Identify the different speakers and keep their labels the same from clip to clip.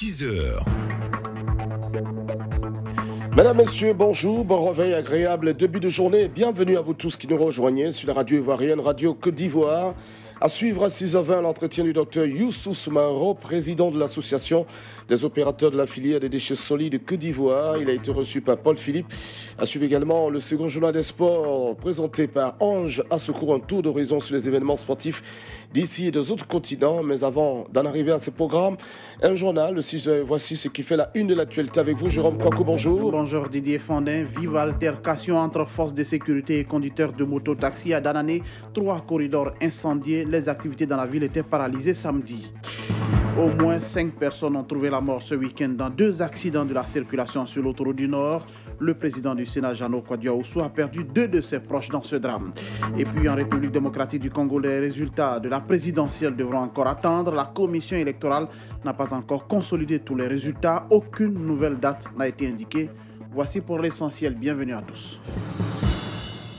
Speaker 1: 6 heures.
Speaker 2: Mesdames, Messieurs, bonjour, bon réveil, agréable début de journée. Bienvenue à vous tous qui nous rejoignez sur la radio ivoirienne, Radio Côte d'Ivoire. À suivre à 6h20 l'entretien du docteur Youssou Soumaro, président de l'association des opérateurs de la filière des déchets solides Côte d'Ivoire. Il a été reçu par Paul Philippe. À suivre également le second journal des sports présenté par Ange Assecourt, un tour d'horizon sur les événements sportifs d'ici et des autres continents. Mais avant d'en arriver à ces programmes, un journal, le 6h, voici ce qui fait la une de l'actualité avec vous. Jérôme Kwaku, bonjour.
Speaker 3: Bonjour Didier Fondin. Vive altercation entre forces de sécurité et conducteurs de moto-taxi à Danané. 3 corridors incendiés. Les activités dans la ville étaient paralysées samedi. Au moins 5 personnes ont trouvé la mort ce week-end dans 2 accidents de la circulation sur l'autoroute du Nord. Le président du Sénat, Jeannot Kouadia-Oussou, a perdu 2 de ses proches dans ce drame. Et puis en République démocratique du Congo, les résultats de la présidentielle devront encore attendre. La commission électorale n'a pas encore consolidé tous les résultats. Aucune nouvelle date n'a été indiquée. Voici pour l'essentiel. Bienvenue à tous.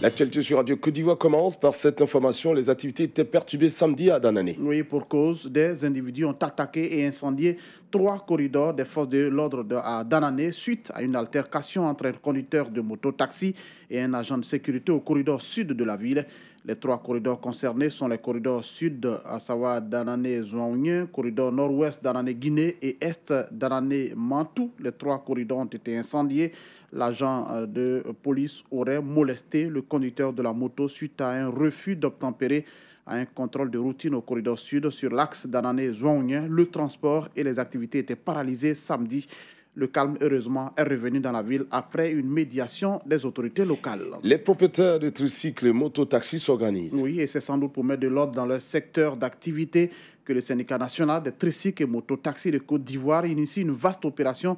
Speaker 2: L'actualité sur Radio Côte d'Ivoire commence par cette information. Les activités étaient perturbées samedi à Danané.
Speaker 3: Oui, pour cause, des individus ont attaqué et incendié 3 corridors des forces de l'ordre à Danané suite à une altercation entre un conducteur de moto-taxi et un agent de sécurité au corridor sud de la ville. Les 3 corridors concernés sont les corridors sud, à savoir Danané-Zouaounien, corridor nord-ouest Danané-Guinée et est Danané-Mantou. Les 3 corridors ont été incendiés. L'agent de police aurait molesté le conducteur de la moto suite à un refus d'obtempérer à un contrôle de routine au corridor sud sur l'axe Danané-Zouaounien. Le transport et les activités étaient paralysés samedi. Le calme, heureusement, est revenu dans la ville après une médiation des autorités locales.
Speaker 2: Les propriétaires de tricycles et mototaxis s'organisent.
Speaker 3: Oui, et c'est sans doute pour mettre de l'ordre dans leur secteur d'activité que le syndicat national des tricycles et mototaxis de Côte d'Ivoire initie une vaste opération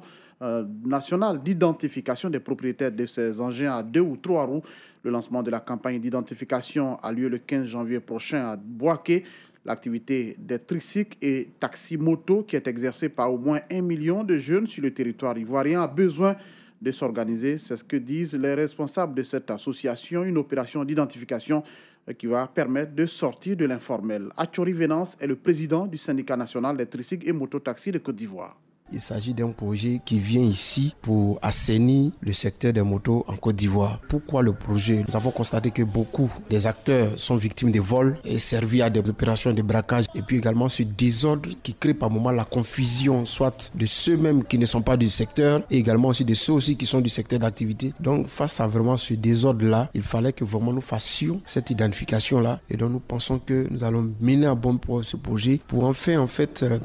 Speaker 3: nationale d'identification des propriétaires de ces engins à 2 ou 3 roues. Le lancement de la campagne d'identification a lieu le 15 janvier prochain à Bouaké. L'activité des tricycles et taxis-motos qui est exercée par au moins 1 million de jeunes sur le territoire ivoirien a besoin de s'organiser. C'est ce que disent les responsables de cette association, une opération d'identification qui va permettre de sortir de l'informel. Achori Venance est le président du syndicat national des tricycles et mototaxis de Côte d'Ivoire.
Speaker 4: Il s'agit d'un projet qui vient ici pour assainir le secteur des motos en Côte d'Ivoire. Pourquoi le projet? Nous avons constaté que beaucoup des acteurs sont victimes de vols et servis à des opérations de braquage et puis également ce désordre qui crée par moments la confusion, soit de ceux-mêmes qui ne sont pas du secteur et également aussi de ceux aussi qui sont du secteur d'activité. Donc face à vraiment ce désordre-là, il fallait que vraiment nous fassions cette identification-là et donc nous pensons que nous allons mener à bon port ce projet pour enfin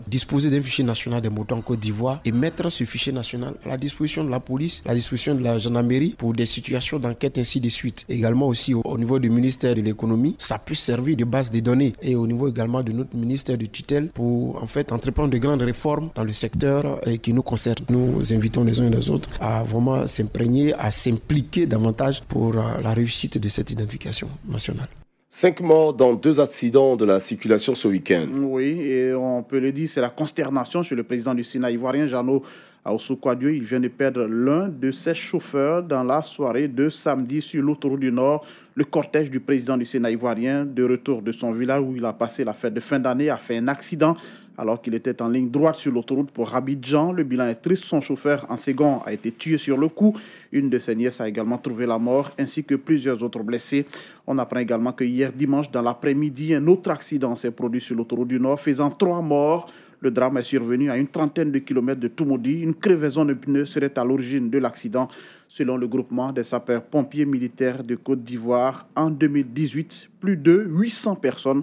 Speaker 4: disposer d'un fichier national des motos en Côte d'Ivoire et mettre ce fichier national à la disposition de la police, à la disposition de la gendarmerie pour des situations d'enquête ainsi de suite. Également aussi au niveau du ministère de l'économie, ça peut servir de base de données et au niveau également de notre ministère de tutelle pour entreprendre de grandes réformes dans le secteur qui nous concerne. Nous invitons les uns et les autres à vraiment s'imprégner, à s'impliquer davantage pour la réussite de cette identification nationale.
Speaker 2: 5 morts dans 2 accidents de la circulation ce week-end.
Speaker 3: Oui, et on peut le dire, c'est la consternation chez le président du Sénat ivoirien, Jeannot Oussou Kouadio. Il vient de perdre l'un de ses chauffeurs dans la soirée de samedi sur l'autoroute du Nord. Le cortège du président du Sénat ivoirien, de retour de son village où il a passé la fête de fin d'année, a fait un accident alors qu'il était en ligne droite sur l'autoroute pour Abidjan. Le bilan est triste. Son chauffeur, en second, a été tué sur le coup. Une de ses nièces a également trouvé la mort, ainsi que plusieurs autres blessés. On apprend également que hier dimanche, dans l'après-midi, un autre accident s'est produit sur l'autoroute du Nord, faisant 3 morts. Le drame est survenu à une trentaine de kilomètres de Toumoudi. Une crevaison de pneus serait à l'origine de l'accident. Selon le groupement des sapeurs-pompiers militaires de Côte d'Ivoire, en 2018, plus de 800 personnes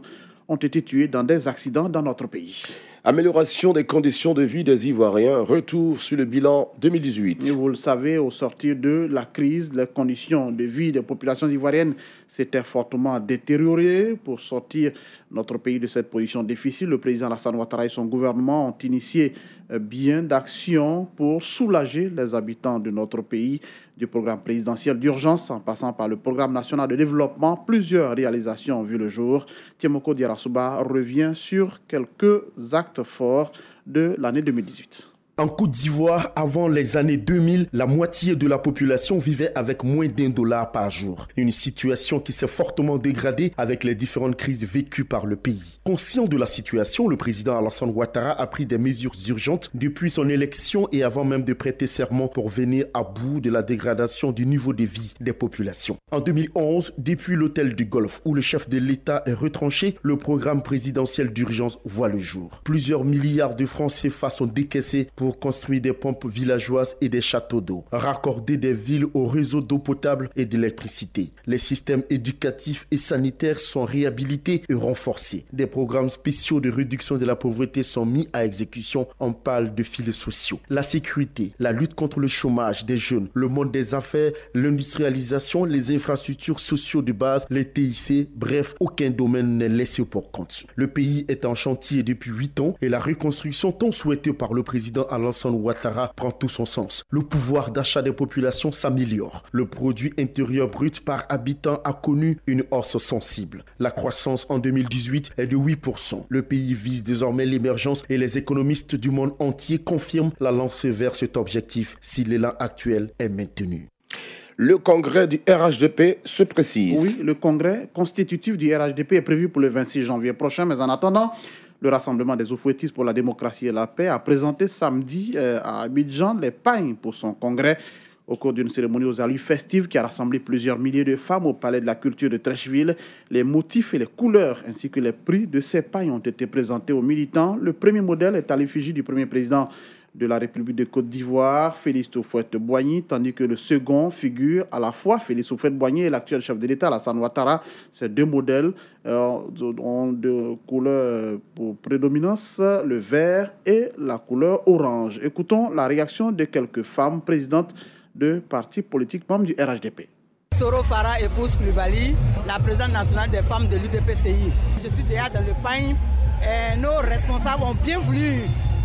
Speaker 3: ont été tués dans des accidents dans notre pays.
Speaker 2: Amélioration des conditions de vie des Ivoiriens, retour sur le bilan 2018.
Speaker 3: Et vous le savez, au sortir de la crise, les conditions de vie des populations ivoiriennes s'étaient fortement détériorées. Pour sortir notre pays de cette position difficile, le président Alassane Ouattara et son gouvernement ont initié bien d'actions pour soulager les habitants de notre pays. Du programme présidentiel d'urgence en passant par le programme national de développement, plusieurs réalisations ont vu le jour. Tiemoko Diarasuba revient sur quelques actes forts de l'année 2018.
Speaker 1: En Côte d'Ivoire, avant les années 2000, la moitié de la population vivait avec moins d'$1 par jour. Une situation qui s'est fortement dégradée avec les différentes crises vécues par le pays. Conscient de la situation, le président Alassane Ouattara a pris des mesures urgentes depuis son élection et avant même de prêter serment pour venir à bout de la dégradation du niveau de vie des populations. En 2011, depuis l'hôtel du Golfe où le chef de l'État est retranché, le programme présidentiel d'urgence voit le jour. Plusieurs milliards de francs CFA sont décaissés pour construire des pompes villageoises et des châteaux d'eau, raccorder des villes au réseau d'eau potable et d'électricité. Les systèmes éducatifs et sanitaires sont réhabilités et renforcés. Des programmes spéciaux de réduction de la pauvreté sont mis à exécution. On parle de filets sociaux. La sécurité, la lutte contre le chômage des jeunes, le monde des affaires, l'industrialisation, les infrastructures sociaux de base, les TIC, bref, aucun domaine n'est laissé pour compte. Le pays est en chantier depuis 8 ans et la reconstruction tant souhaitée par le président Alassane Ouattara prend tout son sens. Le pouvoir d'achat des populations s'améliore. Le produit intérieur brut par habitant a connu une hausse sensible. La croissance en 2018 est de 8%. Le pays vise désormais l'émergence et les économistes du monde entier confirment la lancée vers cet objectif si l'élan actuel est maintenu.
Speaker 2: Le congrès du RHDP se précise.
Speaker 3: Oui, le congrès constitutif du RHDP est prévu pour le 26 janvier prochain, mais en attendant, le Rassemblement des oufouettistes pour la démocratie et la paix a présenté samedi à Abidjan les pagnes pour son congrès au cours d'une cérémonie aux allures festives qui a rassemblé plusieurs milliers de femmes au Palais de la Culture de Treichville. Les motifs et les couleurs ainsi que les prix de ces pagnes ont été présentés aux militants. Le premier modèle est à l'effigie du premier président de la République de Côte d'Ivoire, Félix Houphouët-Boigny, tandis que le second figure à la fois Félix Houphouët-Boigny et l'actuel chef de l'État, Alassane Ouattara. Ces deux modèles ont de couleurs pour prédominance, le vert et la couleur orange. Écoutons la réaction de quelques femmes présidentes de partis politiques membres du RHDP.
Speaker 5: Soro Farah, épouse Koulibaly, la présidente nationale des femmes de l'UDPCI. Je suis déjà dans le pain et nos responsables ont bien voulu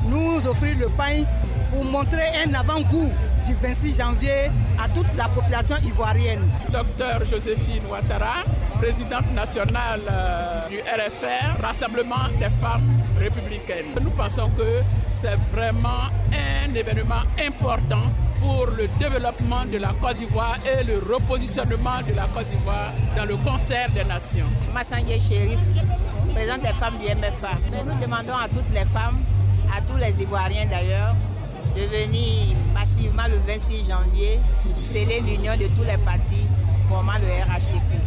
Speaker 5: nous offrir le pain pour montrer un avant-goût du 26 janvier à toute la population ivoirienne.
Speaker 6: Docteur Joséphine Ouattara, présidente nationale du RFR, Rassemblement des femmes républicaines. Nous pensons que c'est vraiment un événement important pour le développement de la Côte d'Ivoire et le repositionnement de la Côte d'Ivoire dans le concert des nations.
Speaker 7: Massangé Chérif, présidente des femmes du MFA. Nous demandons à toutes les femmes, à tous les Ivoiriens d'ailleurs, de venir massivement le 26 janvier sceller l'union de tous les partis formant le RHDP.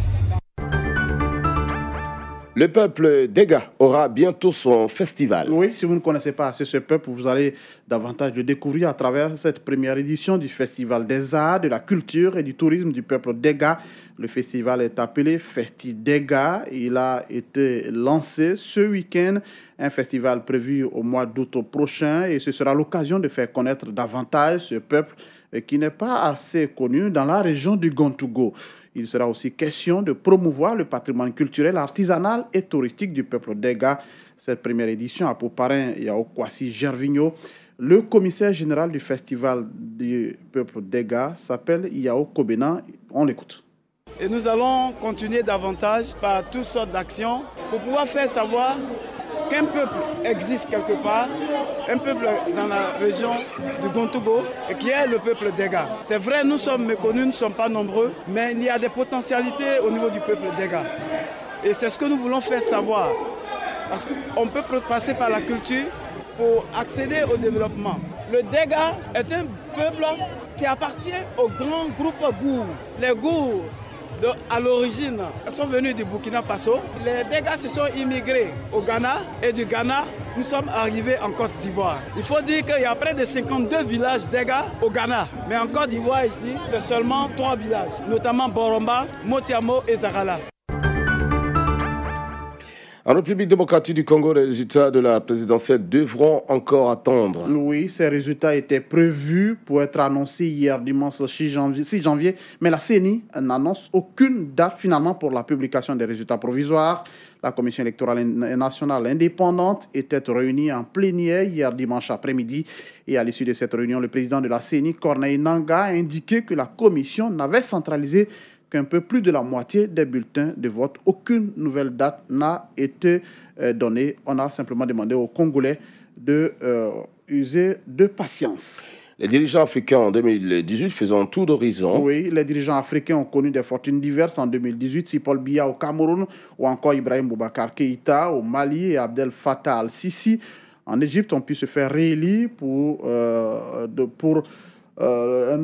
Speaker 2: Le peuple d'Ega aura bientôt son festival.
Speaker 3: Oui, si vous ne connaissez pas assez ce peuple, vous allez davantage le découvrir à travers cette première édition du Festival des Arts, de la Culture et du Tourisme du peuple d'Ega. Le festival est appelé Festi d'Ega. Il a été lancé ce week-end, un festival prévu au mois d'août prochain, et ce sera l'occasion de faire connaître davantage ce peuple qui n'est pas assez connu dans la région du Gontougo. Il sera aussi question de promouvoir le patrimoine culturel, artisanal et touristique du peuple d'Ega. Cette première édition a pour parrain Yao Kwasi Gervinho. Le commissaire général du festival du peuple d'Ega s'appelle Yao Kobena. On l'écoute.
Speaker 8: Et nous allons continuer davantage par toutes sortes d'actions pour pouvoir faire savoir qu'un peuple existe quelque part, un peuple dans la région du Gontougo, qui est le peuple d'Ega. C'est vrai, nous sommes méconnus, nous ne sommes pas nombreux, mais il y a des potentialités au niveau du peuple d'Ega. Et c'est ce que nous voulons faire savoir. Parce qu'on peut passer par la culture pour accéder au développement. Le Dega est un peuple qui appartient au grand groupe Gour. Les Gour, à l'origine, sont venus du Burkina Faso. Les Dega se sont immigrés au Ghana et du Ghana, nous sommes arrivés en Côte d'Ivoire. Il faut dire qu'il y a près de 52 villages Dega au Ghana. Mais en Côte d'Ivoire ici, c'est seulement 3 villages, notamment Boromba, Motiamo et Zagala.
Speaker 2: En République démocratique du Congo, les résultats de la présidentielle devront encore attendre.
Speaker 3: Oui, ces résultats étaient prévus pour être annoncés hier dimanche 6 janvier, mais la CENI n'annonce aucune date finalement pour la publication des résultats provisoires. La Commission électorale nationale indépendante était réunie en plénière hier dimanche après-midi. Et à l'issue de cette réunion, le président de la CENI, Corneille Nangaa, a indiqué que la Commission n'avait centralisé qu'un peu plus de la moitié des bulletins de vote. Aucune nouvelle date n'a été donnée. On a simplement demandé aux Congolais de user de patience.
Speaker 2: Les dirigeants africains en 2018 faisant un tour d'horizon.
Speaker 3: Oui, les dirigeants africains ont connu des fortunes diverses en 2018. Si Paul Biya au Cameroun ou encore Ibrahim Boubacar Keïta au Mali et Abdel Fattah al-Sisi en Égypte ont pu se faire réélire pour un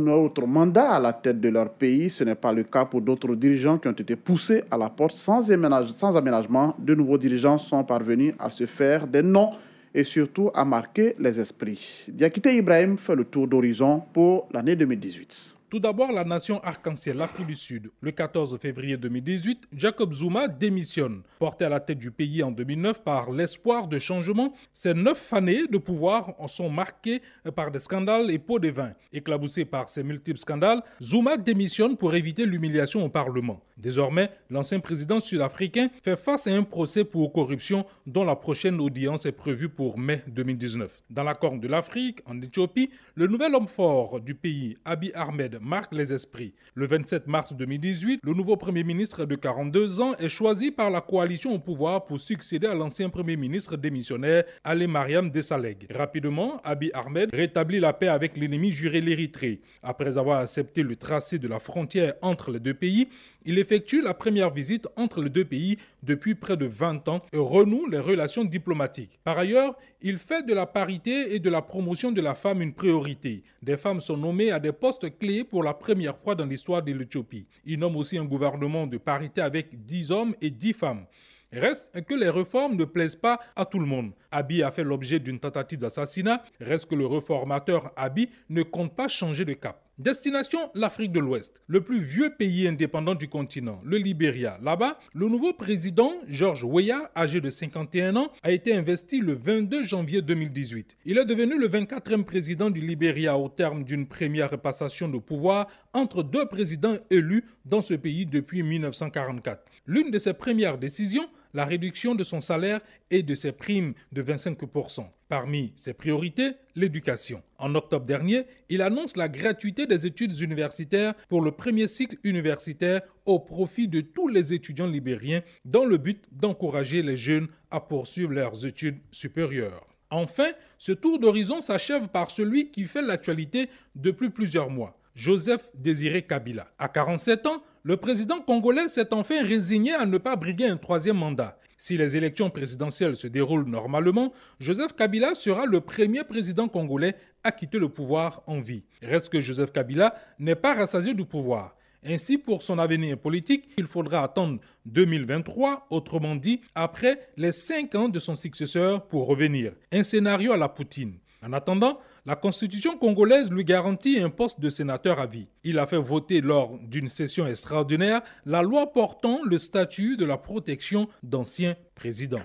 Speaker 3: autre mandat à la tête de leur pays. Ce n'est pas le cas pour d'autres dirigeants qui ont été poussés à la porte sans aménagement. De nouveaux dirigeants sont parvenus à se faire des noms et surtout à marquer les esprits. Diakité Ibrahim fait le tour d'horizon pour l'année 2018.
Speaker 9: Tout d'abord, la nation arc-en-ciel, l'Afrique du Sud. Le 14 février 2018, Jacob Zuma démissionne. Porté à la tête du pays en 2009 par l'espoir de changement, ces 9 années de pouvoir sont marquées par des scandales et pots de vin. Éclaboussé par ces multiples scandales, Zuma démissionne pour éviter l'humiliation au Parlement. Désormais, l'ancien président sud-africain fait face à un procès pour corruption dont la prochaine audience est prévue pour mai 2019. Dans la Corne de l'Afrique, en Éthiopie, le nouvel homme fort du pays, Abiy Ahmed, marque les esprits. Le 27 mars 2018, le nouveau Premier ministre de 42 ans est choisi par la coalition au pouvoir pour succéder à l'ancien Premier ministre démissionnaire Ali Mariam Desalegn. Rapidement, Abiy Ahmed rétablit la paix avec l'ennemi juré l'Érythrée. Après avoir accepté le tracé de la frontière entre les deux pays, il effectue la première visite entre les deux pays depuis près de 20 ans et renoue les relations diplomatiques. Par ailleurs, il fait de la parité et de la promotion de la femme une priorité. Des femmes sont nommées à des postes clés pour la première fois dans l'histoire de l'Éthiopie. Il nomme aussi un gouvernement de parité avec 10 hommes et 10 femmes. Reste que les réformes ne plaisent pas à tout le monde. Abiy a fait l'objet d'une tentative d'assassinat. Reste que le réformateur Abiy ne compte pas changer de cap. Destination, l'Afrique de l'Ouest, le plus vieux pays indépendant du continent, le Libéria. Là-bas, le nouveau président, George Weah, âgé de 51 ans, a été investi le 22 janvier 2018. Il est devenu le 24e président du Libéria au terme d'une première passation de pouvoir entre deux présidents élus dans ce pays depuis 1944. L'une de ses premières décisions, la réduction de son salaire et de ses primes de 25%. Parmi ses priorités, l'éducation. En octobre dernier, il annonce la gratuité des études universitaires pour le premier cycle universitaire au profit de tous les étudiants libériens dans le but d'encourager les jeunes à poursuivre leurs études supérieures. Enfin, ce tour d'horizon s'achève par celui qui fait l'actualité depuis plusieurs mois. Joseph Désiré Kabila. À 47 ans, le président congolais s'est enfin résigné à ne pas briguer un troisième mandat. Si les élections présidentielles se déroulent normalement, Joseph Kabila sera le premier président congolais à quitter le pouvoir en vie. Reste que Joseph Kabila n'est pas rassasié du pouvoir. Ainsi, pour son avenir politique, il faudra attendre 2023, autrement dit, après les 5 ans de son successeur pour revenir. Un scénario à la Poutine. En attendant, la constitution congolaise lui garantit un poste de sénateur à vie. Il a fait voter lors d'une session extraordinaire la loi portant le statut de la protection d'anciens présidents.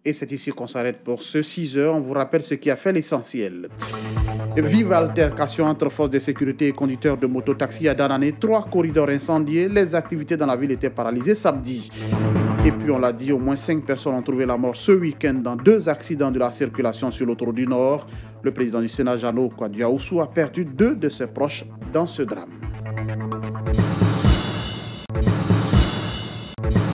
Speaker 3: Et c'est ici qu'on s'arrête pour ce 6 heures. On vous rappelle ce qui a fait l'essentiel. Vive altercation entre forces de sécurité et conducteurs de moto-taxi à Danané. 3 corridors incendiés. Les activités dans la ville étaient paralysées samedi. Et puis on l'a dit, au moins 5 personnes ont trouvé la mort ce week-end dans 2 accidents de la circulation sur l'autoroute du Nord. Le président du Sénat, Jano Kwadioaoussou, a perdu 2 de ses proches dans ce drame.